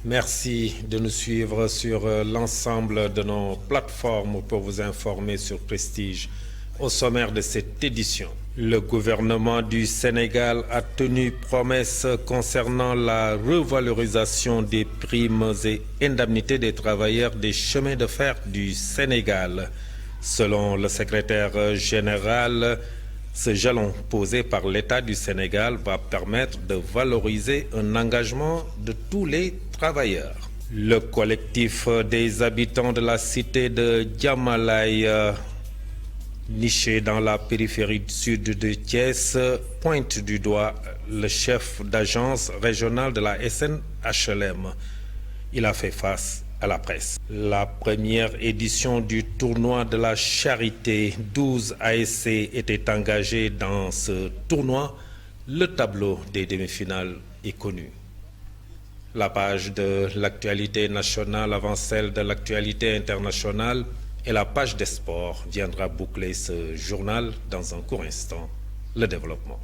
Merci de nous suivre sur l'ensemble de nos plateformes pour vous informer sur Prestige. Au sommaire de cette édition, le gouvernement du Sénégal a tenu promesse concernant la revalorisation des primes et indemnités des travailleurs des chemins de fer du Sénégal. Selon le secrétaire général, ce jalon posé par l'État du Sénégal va permettre de valoriser un engagement de tous les travailleurs. Le collectif des habitants de la cité de Diamalaye, niché dans la périphérie sud de Thiès, pointe du doigt le chef d'agence régionale de la SNHLM. Il a fait face à la presse. La première édition du tournoi de la charité, 12 ASC étaient engagés dans ce tournoi. Le tableau des demi-finales est connu. La page de l'actualité nationale avant celle de l'actualité internationale et la page des sports viendra boucler ce journal dans un court instant. Le développement.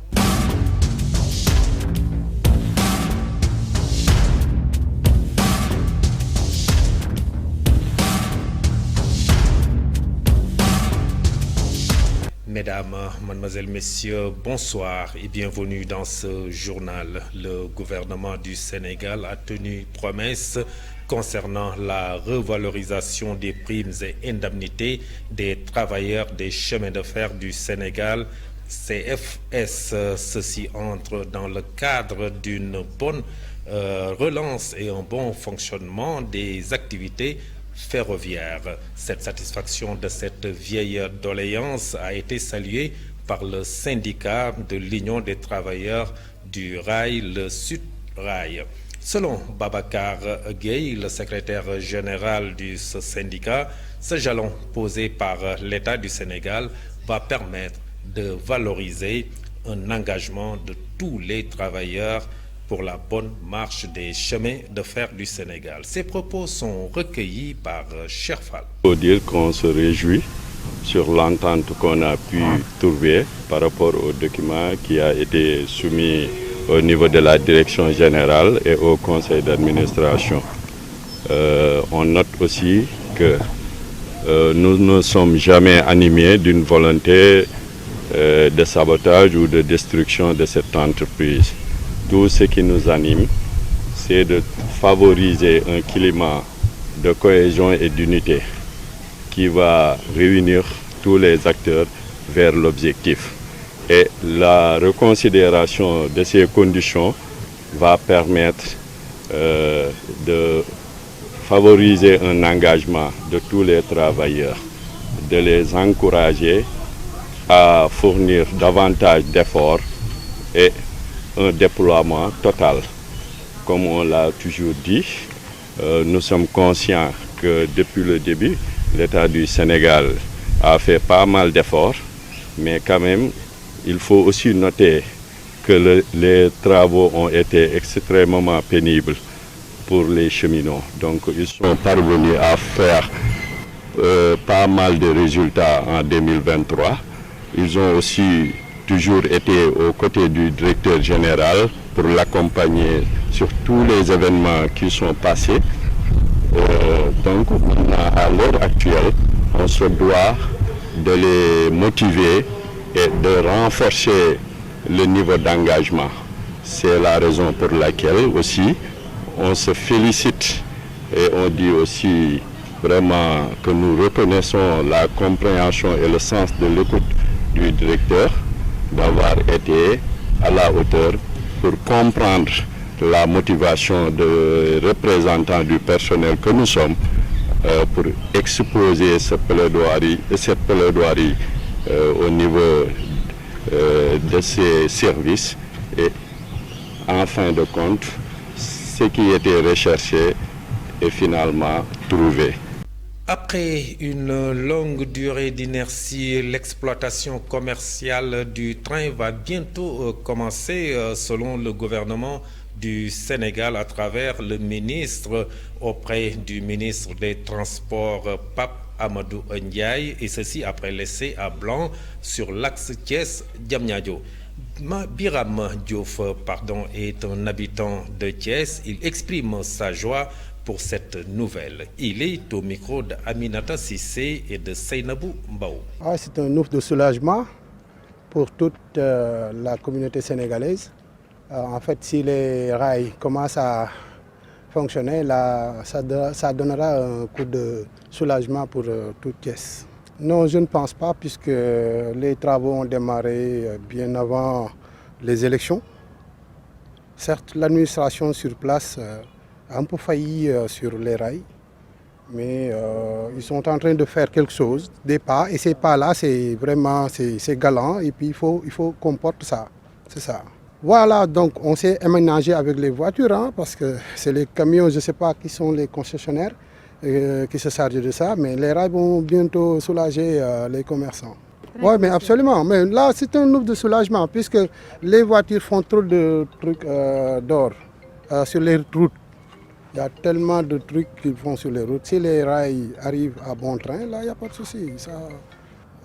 Mesdames, Mademoiselles, Messieurs, bonsoir et bienvenue dans ce journal. Le gouvernement du Sénégal a tenu promesse concernant la revalorisation des primes et indemnités des travailleurs des chemins de fer du Sénégal, CFS. Ceci entre dans le cadre d'une bonne relance et un bon fonctionnement des activités ferroviaire. Cette satisfaction de cette vieille doléance a été saluée par le syndicat de l'Union des travailleurs du rail, le Sud-Rail. Selon Babacar Gueye, le secrétaire général de ce syndicat, ce jalon posé par l'État du Sénégal va permettre de valoriser un engagement de tous les travailleurs pour la bonne marche des chemins de fer du Sénégal. Ces propos sont recueillis par Cherfal. Il faut dire qu'on se réjouit sur l'entente qu'on a pu trouver par rapport au document qui a été soumis au niveau de la direction générale et au conseil d'administration. On note aussi que nous ne sommes jamais animés d'une volonté de sabotage ou de destruction de cette entreprise. Tout ce qui nous anime, c'est de favoriser un climat de cohésion et d'unité qui va réunir tous les acteurs vers l'objectif. Et la reconsidération de ces conditions va permettre de favoriser un engagement de tous les travailleurs, de les encourager à fournir davantage d'efforts et un déploiement total. Comme on l'a toujours dit, nous sommes conscients que depuis le début, l'État du Sénégal a fait pas mal d'efforts, mais quand même, il faut aussi noter que les travaux ont été extrêmement pénibles pour les cheminots. Donc ils sont parvenus à faire pas mal de résultats en 2023. Ils ont aussi toujours été aux côtés du directeur général pour l'accompagner sur tous les événements qui sont passés. Donc maintenant, à l'heure actuelle, on se doit de les motiver et de renforcer le niveau d'engagement. C'est la raison pour laquelle aussi on se félicite et on dit aussi vraiment que nous reconnaissons la compréhension et le sens de l'écoute du directeur, d'avoir été à la hauteur pour comprendre la motivation des représentants du personnel que nous sommes pour exposer cette plaidoirie au niveau de ces services et en fin de compte, ce qui était recherché est finalement trouvé. Après une longue durée d'inertie, l'exploitation commerciale du train va bientôt commencer selon le gouvernement du Sénégal à travers le ministre auprès du ministre des Transports Pape Amadou Ndiaye, et ceci après l'essai à blanc sur l'axe Thiès-Diamniadio. Biram Diouf est un habitant de Thiès. Il exprime sa joie pour cette nouvelle. Il est au micro d'Aminata Sissé et de Seynabou Mbaou. C'est un ouf de soulagement pour toute la communauté sénégalaise. En fait, si les rails commencent à fonctionner, là, ça donnera un coup de soulagement pour toute Thiès. Non, je ne pense pas, puisque les travaux ont démarré bien avant les élections. Certes, l'administration sur place a un peu failli sur les rails, mais ils sont en train de faire quelque chose, des pas, et ces pas-là, c'est vraiment c'est galant, et puis il faut qu'on porte ça, c'est ça. Voilà, donc on s'est aménagé avec les voitures, parce que c'est les camions, je ne sais pas qui sont les concessionnaires qui se chargent de ça, mais les rails vont bientôt soulager les commerçants. Oui, mais absolument, mais là c'est un ouf de soulagement, puisque les voitures font trop de trucs d'or sur les routes. Il y a tellement de trucs qu'ils font sur les routes. Si les rails arrivent à bon train, là, il n'y a pas de souci.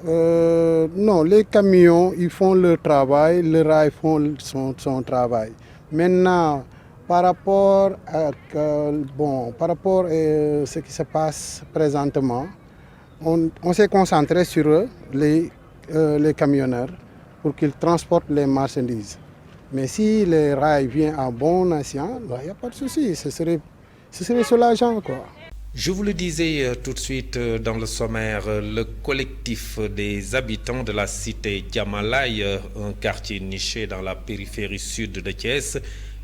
Non, les camions, ils font leur travail, les rails font son travail. Maintenant, par rapport à ce qui se passe présentement, on s'est concentré sur eux, les camionneurs, pour qu'ils transportent les marchandises. Mais si les rails viennent à bon escient, il n'y a pas de souci, ce serait soulageant, quoi. Je vous le disais tout de suite dans le sommaire, le collectif des habitants de la cité Diamalaye, un quartier niché dans la périphérie sud de Thiès,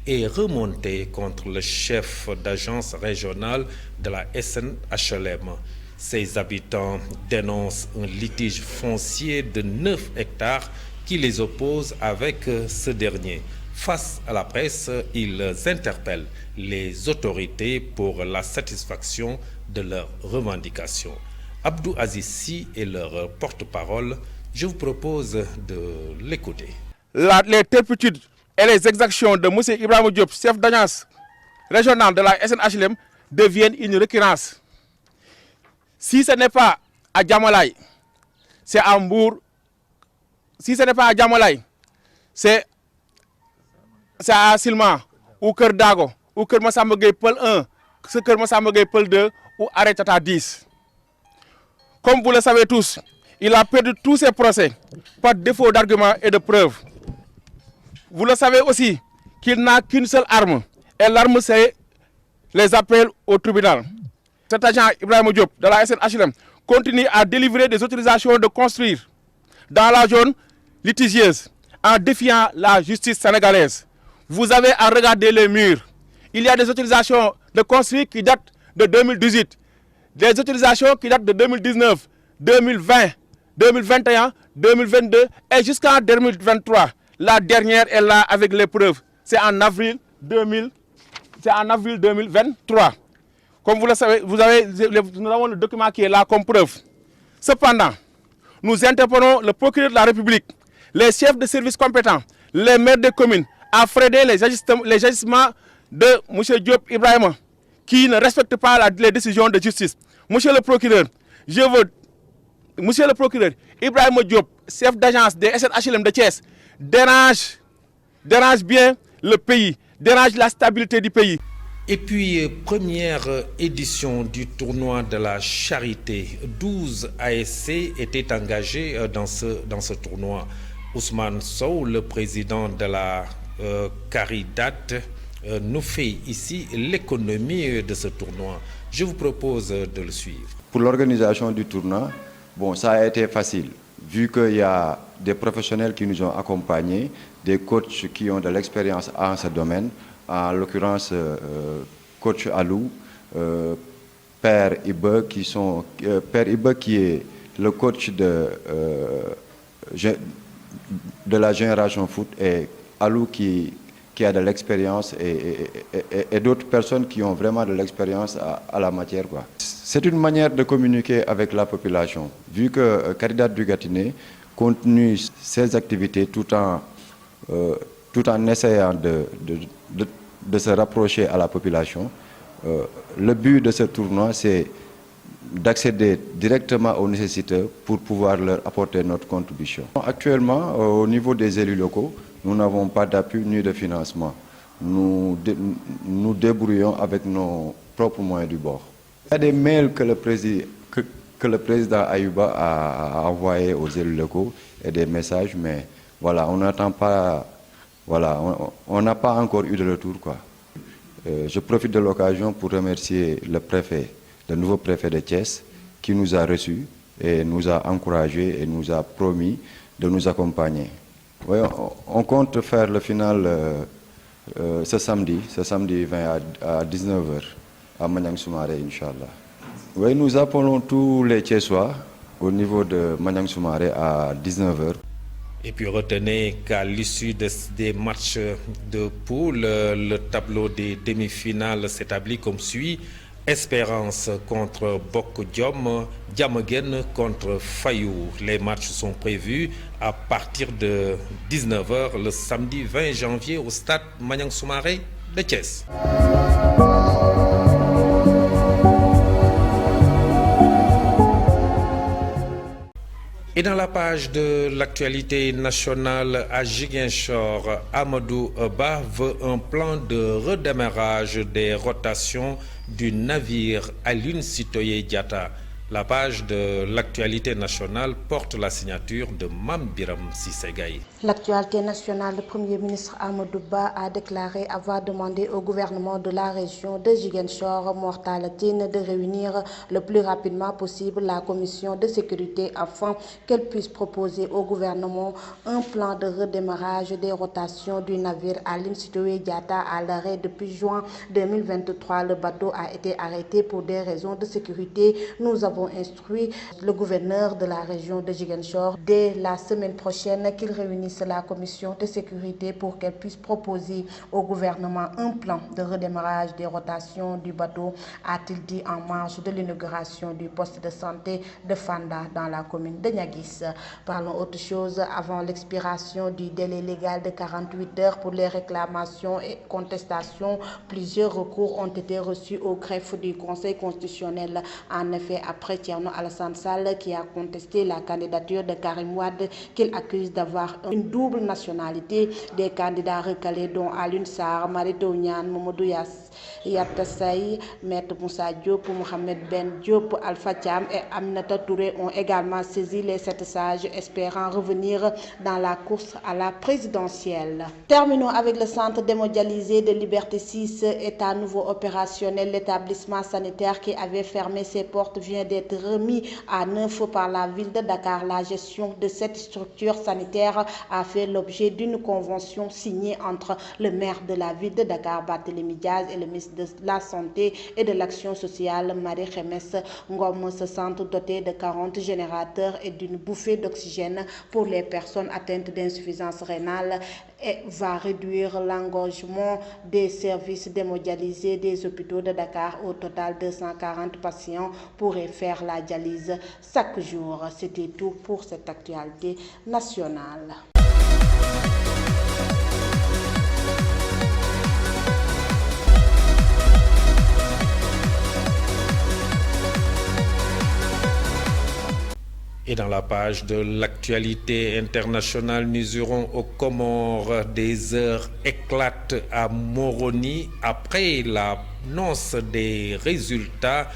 est remonté contre le chef d'agence régionale de la SNHLM. Ces habitants dénoncent un litige foncier de 9 hectares qui les oppose avec ce dernier. Face à la presse, ils interpellent les autorités pour la satisfaction de leurs revendications. Abdou Aziz Sy est leur porte-parole. Je vous propose de l'écouter. Les turpitudes et les exactions de M. Ibrahima Diop, chef d'agence régionale de la SNHLM, deviennent une récurrence. Si ce n'est pas à Diamalaye, c'est à Mbour. Si ce n'est pas à Diamalaye, c'est à Silma, ou Kër Dago, ou Kër Massamba Gueye Peul 1, Kër Massamba Gueye Peul 2, ou Arrêt Tata 10. Comme vous le savez tous, il a perdu tous ses procès par défaut d'arguments et de preuves. Vous le savez aussi qu'il n'a qu'une seule arme, et l'arme c'est les appels au tribunal. Cet agent Ibrahima Diop de la SNHLM continue à délivrer des autorisations de construire dans la zone litigieuse en défiant la justice sénégalaise. Vous avez à regarder les murs. Il y a des autorisations de construire qui datent de 2018, des autorisations qui datent de 2019, 2020, 2021, 2022 et jusqu'en 2023. La dernière est là avec les preuves. C'est en avril 2023. Comme vous le savez, nous avons le document qui est là comme preuve. Cependant, nous interpellons le procureur de la République, les chefs de services compétents, les maires des communes, à freiner les agissements de M. Diop Ibrahima, qui ne respectent pas les décisions de justice. Monsieur le procureur, Ibrahima Diop, chef d'agence des SNHLM de Thiès, dérange bien le pays, dérange la stabilité du pays. Et puis, première édition du tournoi de la charité. 12 ASC étaient engagés dans ce tournoi. Ousmane Sow, le président de la Caridat, nous fait ici l'économie de ce tournoi. Je vous propose de le suivre. Pour l'organisation du tournoi, ça a été facile, vu qu'il y a des professionnels qui nous ont accompagnés, des coachs qui ont de l'expérience en ce domaine, en l'occurrence coach Alou, Père Ibe qui est le coach de la génération foot, et Alou qui a de l'expérience et d'autres personnes qui ont vraiment de l'expérience à la matière, quoi. C'est une manière de communiquer avec la population, vu que Caridat du Gâtinais continue ses activités tout en essayant de se rapprocher à la population. Le but de ce tournoi, c'est d'accéder directement aux nécessiteurs pour pouvoir leur apporter notre contribution. Actuellement, au niveau des élus locaux, nous n'avons pas d'appui ni de financement. Nous débrouillons avec nos propres moyens du bord. Il y a des mails que le président Ayuba a envoyés aux élus locaux et des messages, mais voilà, on n'attend pas, voilà, on n'a pas encore eu de retour, quoi. Je profite de l'occasion pour remercier le nouveau préfet de Thiès, qui nous a reçus et nous a encouragés et nous a promis de nous accompagner. Oui, on compte faire le final ce samedi 20 à 19h à Maniang Soumaré, Inch'Allah. Oui, nous appelons tous les Thiessois au niveau de Maniang Soumaré à 19h. Et puis retenez qu'à l'issue des matchs de poule, le tableau des demi-finales s'établit comme suit. Espérance contre Bok Diom, Diamaguène contre Fayou. Les matchs sont prévus à partir de 19h le samedi 20 janvier au stade Maniang Soumaré de Thiès. Et dans la page de l'actualité nationale à Ziguinchor, Amadou Ba veut un plan de redémarrage des rotations du navire Aline Sitoé Diatta. La page de l'actualité nationale porte la signature de Mame Biram Cissé Gaye. L'actualité nationale, le Premier ministre Amadou Ba a déclaré avoir demandé au gouvernement de la région de Ziguinchor, Mortala Tine, de réunir le plus rapidement possible la commission de sécurité afin qu'elle puisse proposer au gouvernement un plan de redémarrage des rotations du navire Aline Sitoé Diatta à l'arrêt depuis juin 2023. Le bateau a été arrêté pour des raisons de sécurité. Nous avons instruit le gouverneur de la région de Ziguinchor dès la semaine prochaine qu'il réunisse la commission de sécurité pour qu'elle puisse proposer au gouvernement un plan de redémarrage des rotations du bateau, a-t-il dit en marge de l'inauguration du poste de santé de Fanda dans la commune de Niaguis. Parlons autre chose. Avant l'expiration du délai légal de 48 heures pour les réclamations et contestations, plusieurs recours ont été reçus au greffe du Conseil constitutionnel. En effet, après Thierno Alassane Sall qui a contesté la candidature de Karim Wade qu'il accuse d'avoir une double nationalité, des candidats recalés dont Alioune Sarr, Mary Teuw Niane, Mamadou Yatta Saye, Maître Moussa Diop, Mohamed Ben Diop, Alpha Thiam et Aminata Touré ont également saisi les 7 sages espérant revenir dans la course à la présidentielle. Terminons avec le centre démondialisé de Liberté 6 est à nouveau opérationnel. L'établissement sanitaire qui avait fermé ses portes vient d'être remis à neuf par la ville de Dakar. La gestion de cette structure sanitaire a fait l'objet d'une convention signée entre le maire de la ville de Dakar, Barthélémy Diaz, et le ministre de la Santé et de l'Action sociale, Marie-Khemesse Ngom. Ce centre doté de 40 générateurs et d'une bouffée d'oxygène pour les personnes atteintes d'insuffisance rénale et va réduire l'engorgement des services démondialisés des hôpitaux de Dakar. Au total, 240 patients pourraient faire la dialyse chaque jour. C'était tout pour cette actualité nationale. Et dans la page de l'actualité internationale, nous irons aux Comores. Des heures éclatent à Moroni après l'annonce des résultats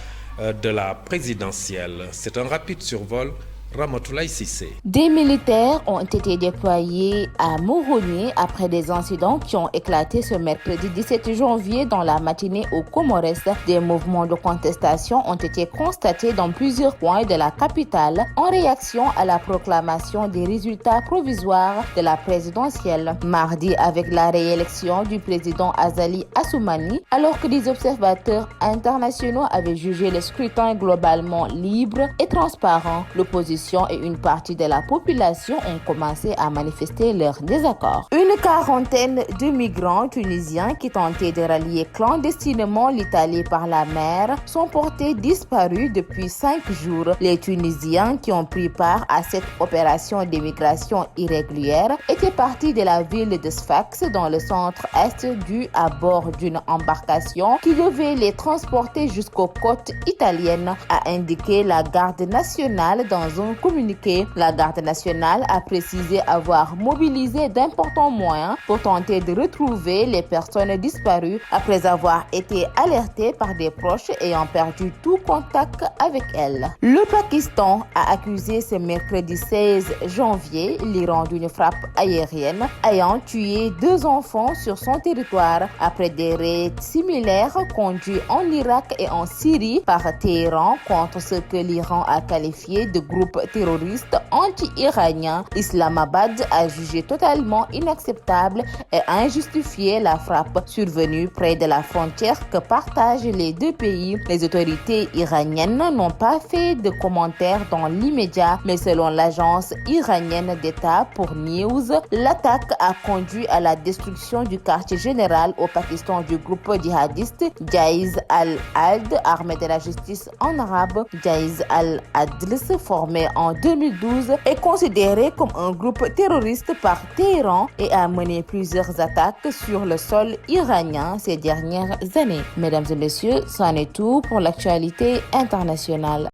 de la présidentielle. C'est un rapide survol. Ramatoulaye Cissé. Des militaires ont été déployés à Moroni après des incidents qui ont éclaté ce mercredi 17 janvier dans la matinée au Comores. Des mouvements de contestation ont été constatés dans plusieurs coins de la capitale en réaction à la proclamation des résultats provisoires de la présidentielle. Mardi, avec la réélection du président Azali Assoumani, alors que des observateurs internationaux avaient jugé le scrutin globalement libre et transparent, l'opposition l'opposition et une partie de la population ont commencé à manifester leur désaccord. Une quarantaine de migrants tunisiens qui tentaient de rallier clandestinement l'Italie par la mer sont portés disparus depuis 5 jours. Les Tunisiens qui ont pris part à cette opération d'immigration irrégulière étaient partis de la ville de Sfax dans le centre-est à bord d'une embarcation qui devait les transporter jusqu'aux côtes italiennes, a indiqué la garde nationale dans un communiqué. La garde nationale a précisé avoir mobilisé d'importants moyens pour tenter de retrouver les personnes disparues après avoir été alertées par des proches ayant perdu tout contact avec elles. Le Pakistan a accusé ce mercredi 16 janvier l'Iran d'une frappe aérienne ayant tué 2 enfants sur son territoire après des raids similaires conduits en Irak et en Syrie par Téhéran contre ce que l'Iran a qualifié de groupe terroriste anti-iranien. Islamabad a jugé totalement inacceptable et injustifié la frappe survenue près de la frontière que partagent les deux pays. Les autorités iraniennes n'ont pas fait de commentaires dans l'immédiat, mais selon l'agence iranienne d'État pour News, l'attaque a conduit à la destruction du quartier général au Pakistan du groupe djihadiste Jaish al-Adl, armée de la justice en arabe. Jaish al-Adl, formé en 2012, est considéré comme un groupe terroriste par Téhéran et a mené plusieurs attaques sur le sol iranien ces dernières années. Mesdames et messieurs, c'en est tout pour l'actualité internationale.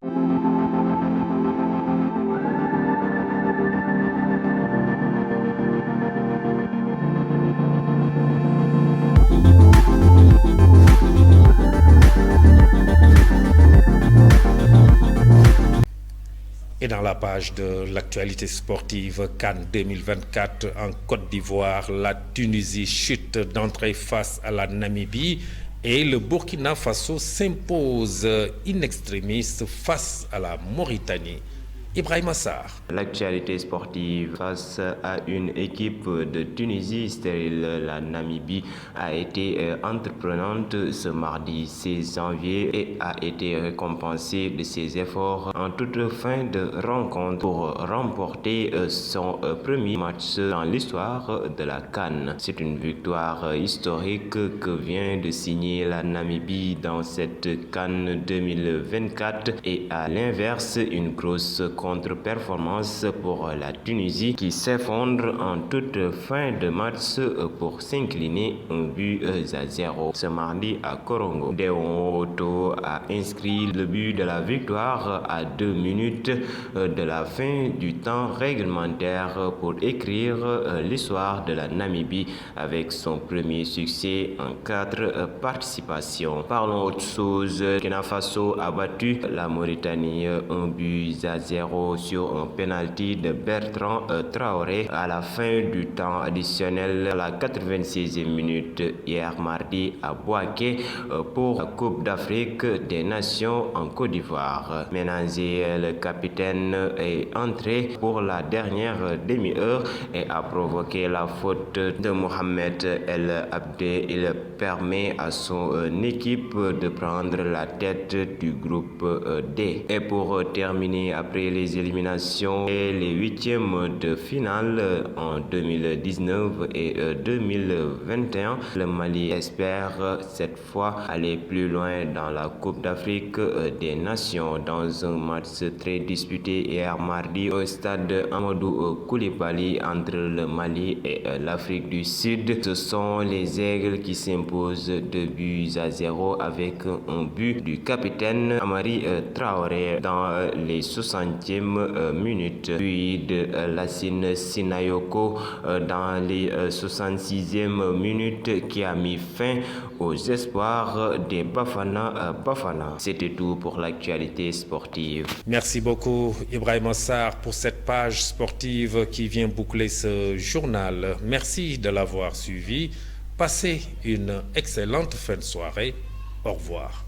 Et dans la page de l'actualité sportive, CAN 2024 en Côte d'Ivoire, la Tunisie chute d'entrée face à la Namibie et le Burkina Faso s'impose in extremis face à la Mauritanie. Ibrahima Sarr. L'actualité sportive face à une équipe de Tunisie stérile, la Namibie a été entreprenante ce mardi 16 janvier et a été récompensée de ses efforts en toute fin de rencontre pour remporter son premier match dans l'histoire de la CAN. C'est une victoire historique que vient de signer la Namibie dans cette CAN 2024 et à l'inverse, une grosse contre-performance pour la Tunisie qui s'effondre en toute fin de match pour s'incliner 1-0 ce mardi à Korongo. Deon Otto a inscrit le but de la victoire à 2 minutes de la fin du temps réglementaire pour écrire l'histoire de la Namibie avec son premier succès en 4 participations. Parlons autre chose. Burkina Faso a battu la Mauritanie 1-0 sur un penalty de Bertrand Traoré à la fin du temps additionnel à la 96e minute hier mardi à Bouaké pour la Coupe d'Afrique des Nations en Côte d'Ivoire. Ménanger, le capitaine, est entré pour la dernière demi-heure et a provoqué la faute de Mohamed El Abdé. Il permet à son équipe de prendre la tête du groupe D. Et pour terminer, après les éliminations et les 8e de finale en 2019 et 2021, le Mali espère cette fois aller plus loin dans la Coupe d'Afrique des Nations dans un match très disputé hier mardi au stade Amadou Koulibaly entre le Mali et l'Afrique du Sud. Ce sont les Aigles qui s'imposent 2-0 avec un but du capitaine Amari Traoré dans les 60e minutes, puis de Lassine Sinayoko dans les 66e minutes qui a mis fin aux espoirs des Bafana Bafana. C'était tout pour l'actualité sportive. Merci beaucoup Ibrahima Sarr pour cette page sportive qui vient boucler ce journal. Merci de l'avoir suivi. Passez une excellente fin de soirée. Au revoir.